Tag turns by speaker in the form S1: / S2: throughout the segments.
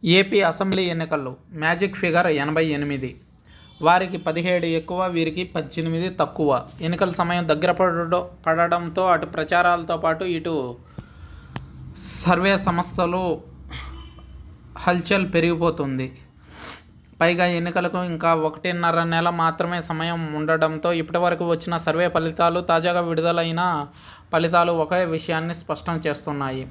S1: AP assembly ఎన్నికల్లో magic figure 88. వారికి 17 ఎక్కువ, వీరికి 18 తక్కువ. ఎన్నికల సమయం దగ్గర పడడంతో అటు ప్రచారాలతో పాటు ఇటు సర్వే సంస్థలు హల్చల్ పెరిగిపోతుంది. పైగా ఎన్నికలకు ఇంకా 1.5 నెల మాత్రమే సమయం ఉండడంతో ఇప్పటివరకు వచ్చిన సర్వే ఫలితాలు, తాజాగా విడుదలైన ఫలితాలు ఒకే విషయాన్ని స్పష్టం చేస్తున్నాయి.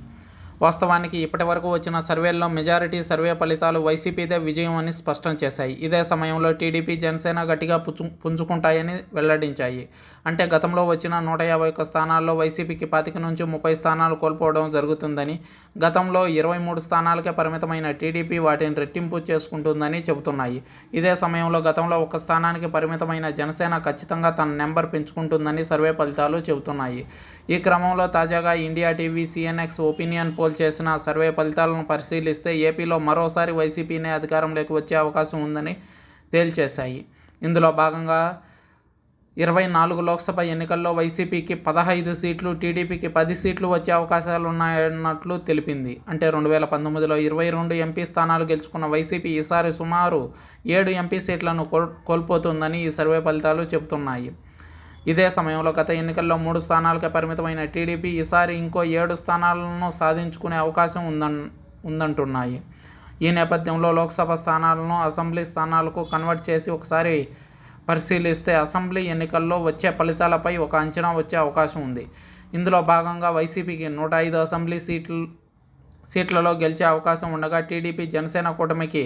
S1: వాస్తవానికి ఇప్పటివరకు వచ్చిన సర్వేల్లో మెజారిటీ సర్వే ఫలితాలు వైసీపీదే విజయం అని స్పష్టం చేశాయి. ఇదే సమయంలో టీడీపీ, జనసేన గట్టిగా పుంజుకుంటాయని వెల్లడించాయి. అంటే గతంలో వచ్చిన 151 స్థానాల్లో వైసీపీకి 25 నుంచి 30 స్థానాలు కోల్పోవడం జరుగుతుందని, గతంలో 23 స్థానాలకే పరిమితమైన టీడీపీ వాటిని రెట్టింపు చేసుకుంటుందని చెబుతున్నాయి. ఇదే సమయంలో గతంలో 1 స్థానానికి పరిమితమైన జనసేన ఖచ్చితంగా తన నెంబర్ పెంచుకుంటుందని సర్వే ఫలితాలు చెబుతున్నాయి. ఈ క్రమంలో తాజాగా India TV, CNX opinion poll చేసిన సర్వే ఫలితాలను పరిశీలిస్తే ఏపీలో మరోసారి వైసీపీనే అధికారంలోకి వచ్చే అవకాశం ఉందని తేల్చేశాయి. ఇందులో భాగంగా 24 లోక్సభ ఎన్నికల్లో వైసీపీకి 15 సీట్లు, టీడీపీకి 10 సీట్లు వచ్చే అవకాశాలున్నాయన్నట్లు తెలిపింది. అంటే 2019లో 22 ఎంపీ స్థానాలు గెలుచుకున్న వైసీపీ ఈసారి సుమారు 7 ఎంపీ సీట్లను కోల్పోతుందని ఈ సర్వే ఫలితాలు చెబుతున్నాయి. ఇదే సమయంలో గత ఎన్నికల్లో 3 స్థానాలకే పరిమితమైన టీడీపీ ఈసారి ఇంకో 7 స్థానాలను సాధించుకునే అవకాశం ఉందంటున్నాయి. ఈ నేపథ్యంలో లోక్సభ స్థానాలను అసెంబ్లీ స్థానాలకు కన్వర్ట్ చేసి ఒకసారి పరిశీలిస్తే అసెంబ్లీ ఎన్నికల్లో వచ్చే ఫలితాలపై ఒక అంచనా వచ్చే అవకాశం ఉంది. ఇందులో భాగంగా వైసీపీకి 105 అసెంబ్లీ సీట్లలో గెలిచే అవకాశం ఉండగా, టీడీపీ, జనసేన కూటమికి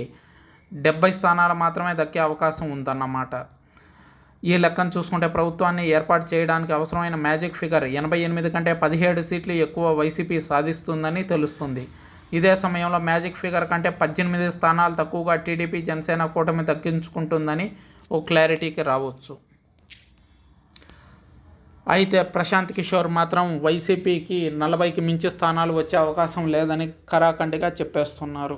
S1: 70 స్థానాలు మాత్రమే దక్కే అవకాశం ఉందన్నమాట. ఈ లెక్కను చూసుకుంటే ప్రభుత్వాన్ని ఏర్పాటు చేయడానికి అవసరమైన మ్యాజిక్ ఫిగర్ 88 కంటే 17 సీట్లు ఎక్కువ వైసీపీ సాధిస్తుందని తెలుస్తుంది. ఇదే సమయంలో మ్యాజిక్ ఫిగర్ కంటే 18 స్థానాలు తక్కువగా టీడీపీ, జనసేన కూటమి దక్కించుకుంటుందని ఓ క్లారిటీకి రావచ్చు. అయితే ప్రశాంత్ కిషోర్ మాత్రం వైసీపీకి 40కి మించి స్థానాలు వచ్చే అవకాశం లేదని ఖరాఖండిగా చెప్పేస్తున్నారు.